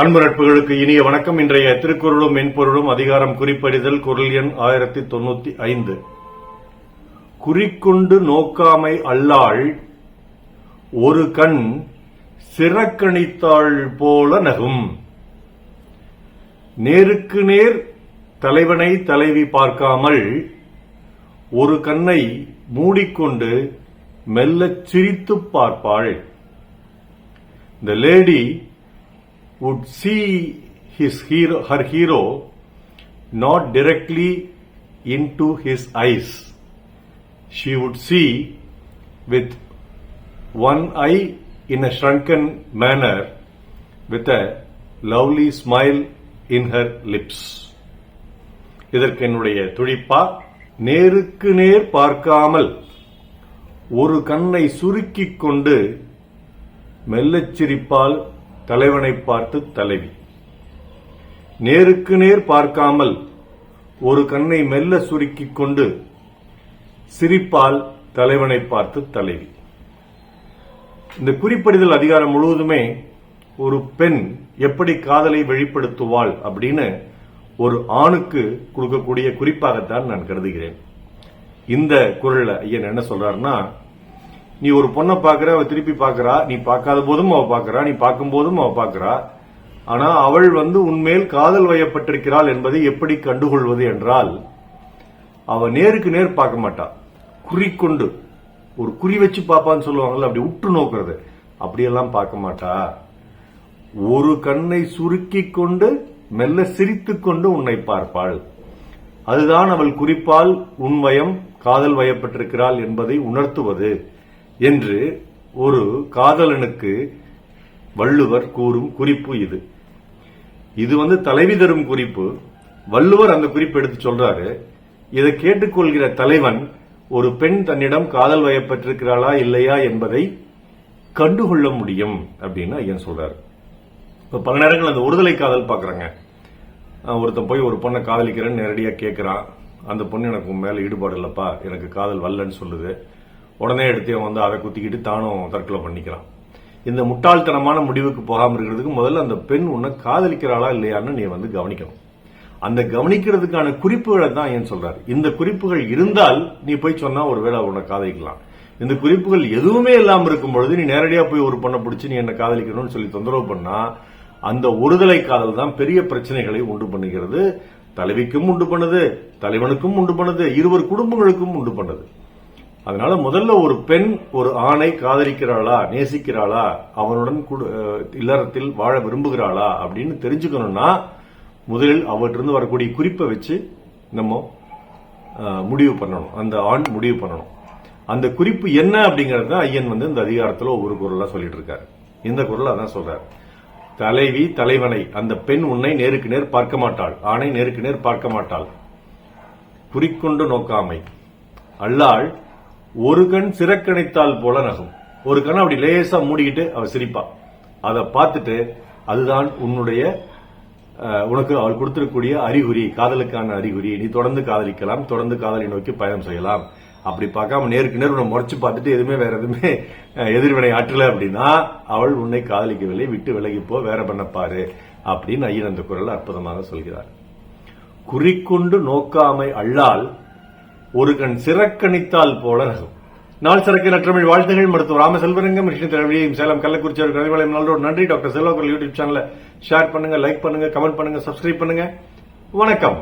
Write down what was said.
அன்பு நட்புகளுக்கு இனிய வணக்கம். இன்றைய திருக்குறளும் மென்பொருளும் அதிகாரம் குறிப்பறிதல் குறள் எண் 1095. குறிக்கொண்டு நோக்காமை அல்லாள் ஒரு கண் சிறக்கணித்தாள் போல நகும். நேருக்கு நேர் தலைவனை தலைவி பார்க்காமல் ஒரு கண்ணை மூடிக்கொண்டு மெல்லச் சிரித்துப் பார்ப்பாள். The lady would see her hero not directly into his eyes. She would see with one eye in a shrunken manner with a lovely smile in her lips. இதற்கு என்னுடைய துடிப்பா, நேருக்கு நேர் பார்க்காமல் ஒரு கண்ணை சுருக்கிக் கொண்டு மெல்லச் சிரிப்பால் தலைவனை பார்த்து தலைவி. நேருக்கு நேர் பார்க்காமல் ஒரு கண்ணை மெல்ல சுருக்கிக் கொண்டு சிரிப்பால் தலைவனை பார்த்து தலைவி. இந்த குறிப்பறிதல் அதிகாரம் முழுவதுமே ஒரு பெண் எப்படி காதலை வெளிப்படுத்துவாள் அப்படின்னு ஒரு ஆணுக்கு கொடுக்கக்கூடிய குறிப்பாகத்தான் நான் கருதுகிறேன். இந்த குறள்ல ஐயன் என்ன சொல்றாருன்னா, நீ ஒரு பொண்ணை பாக்குற, அவ திருப்பி பாக்குறா, நீ பார்க்காத போதும் அவ பாக்குறா, நீ பார்க்கும் போதும் அவ பாக்குறா. ஆனா அவள் உன்மேல் காதல் வயப்பட்டிருக்கிறாள் என்பதை எப்படி கண்டுகொள்வது என்றால், அவ நேருக்கு நேர் பார்க்க மாட்டா, குறிக்கொண்டு ஒரு குறி வச்சு பாப்பான்னு சொல்லுவாங்கல்ல, அப்படி உற்று நோக்கிறது, அப்படியெல்லாம் பார்க்க மாட்டா. ஒரு கண்ணை சுருக்கிக் கொண்டு மெல்ல சிரித்துக் கொண்டு உன்னை பார்ப்பாள். அதுதான் அவள் குறிப்பால் உன்வயம் காதல் வயப்பட்டிருக்கிறாள் என்பதை உணர்த்துவது என்று ஒரு காதலனுக்கு வள்ளுவர் கூறும் குறிப்பு இது. இது தலைவி தரும் குறிப்பு. வள்ளுவர் அந்த குறிப்பு எடுத்து சொல்றாரு. இதை கேட்டுக்கொள்கிற தலைவன் ஒரு பெண் தன்னிடம் காதல் வயப்பட்டிருக்கிறாளா இல்லையா என்பதை கண்டுகொள்ள முடியும் அப்படின்னு ஐயன் சொல்றாரு. இப்ப பல நேரங்கள் அந்த ஒருதலை காதல் பாக்குறாங்க. ஒருத்தன் போய் ஒரு பொண்ணை காதலிக்கிறேன்னு நேரடியா கேட்கிறான். அந்த பொண்ணு எனக்கு உன் மேல ஈடுபாடு இல்லப்பா, எனக்கு காதல் வரலன்னு சொல்லுது. உடனே எடுத்து அதை குத்திக்கிட்டு தானும் தற்கொலை பண்ணிக்கிறான். இந்த முட்டாள்தனமான முடிவுக்கு போகாம இருக்கிறதுக்கு முதல்ல அந்த பெண் உன்னை காதலிக்கிறாளா இல்லையான்னு நீ கவனிக்கணும். அந்த கவனிக்கிறதுக்கான குறிப்புகளை தான் ஏன் சொல்றாரு. இந்த குறிப்புகள் இருந்தால் நீ போய் சொன்னா ஒருவேளை உன்னை காதலிக்கலாம். இந்த குறிப்புகள் எதுவுமே இல்லாம இருக்கும் பொழுது நீ நேரடியா போய் ஒரு பொண்ணை பிடிச்சி நீ என்ன காதலிக்கணும்னு சொல்லி தொந்தரவு பண்ணா அந்த ஒருதலை காதல் தான் பெரிய பிரச்சனைகளை உண்டு பண்ணுகிறது. தலைவிக்கும் உண்டு பண்ணுது, தலைவனுக்கும் உண்டு பண்ணுது, இருவர் குடும்பங்களுக்கும் உண்டு பண்ணுது. அதனால முதல்ல ஒரு பெண் ஒரு ஆணை காதலிக்கிறாளா, நேசிக்கிறாளா, அவனுடன் இல்லறத்தில் வாழ விரும்புகிறாளா அப்படின்னு தெரிஞ்சுக்கணும்னா முதலில் அவற்றிலிருந்து வரக்கூடிய குறிப்பை வச்சு நம்ம முடிவு பண்ணணும். அந்த ஆண் முடிவு பண்ணணும். அந்த குறிப்பு என்ன அப்படிங்கறத ஐயன் இந்த அதிகாரத்துல ஒரு குறளா சொல்லிட்டு இருக்காரு. இந்த குறள் அதான் சொல்றாரு. தலைவி தலைவனை, அந்த பெண் உன்னை நேருக்கு நேர் பார்க்க மாட்டாள், ஆணை நேருக்கு நேர் பார்க்க மாட்டாள். குறிக்கொண்டு நோக்காமை அல்லாள் ஒரு கண் சிறக்கணித்தால் போல நகும். ஒரு கண் அப்படி லேசா மூடிக்கிட்டு அவ சிரிப்பா. அதை பார்த்துட்டு அதுதான் உனக்கு அவள் கொடுத்திருக்கக்கூடிய அறிகுறி, காதலுக்கான அறிகுறி. நீ தொடர்ந்து காதலிக்கலாம், தொடர்ந்து காதலை நோக்கி பயணம் செய்யலாம். அப்படி பார்க்காம நேருக்கு நேர் உன்னை முறைச்சு பார்த்துட்டு வேற எதுவுமே எதிர்வினை ஆற்றல அப்படின்னா அவள் உன்னை காதலிக்கவில்லை, விட்டு விலகி போ, வேற பண்ண பாரு அப்படின்னு ஐயன் அந்த குறள் அற்புதமாக சொல்கிறார். குறிக்கொண்டு நோக்காமை அல்லால் ஒரு கண் சிறக்கணித்தால் போல நகும். நாள் சிறக்க நற்றமிழ் வாழ்த்துகள். மருத்துவர் ராம செல்வரங்கம், சேலம் கள்ளக்குறிச்சி கவிவளையம் நல்லோடு நன்றி. டாக்டர் செல்வகுரல் யூடியூப் சேனலை ஷேர் பண்ணுங்க, லைக் பண்ணுங்க, கமெண்ட் பண்ணுங்க, சப்ஸ்கிரைப் பண்ணுங்க. வணக்கம்.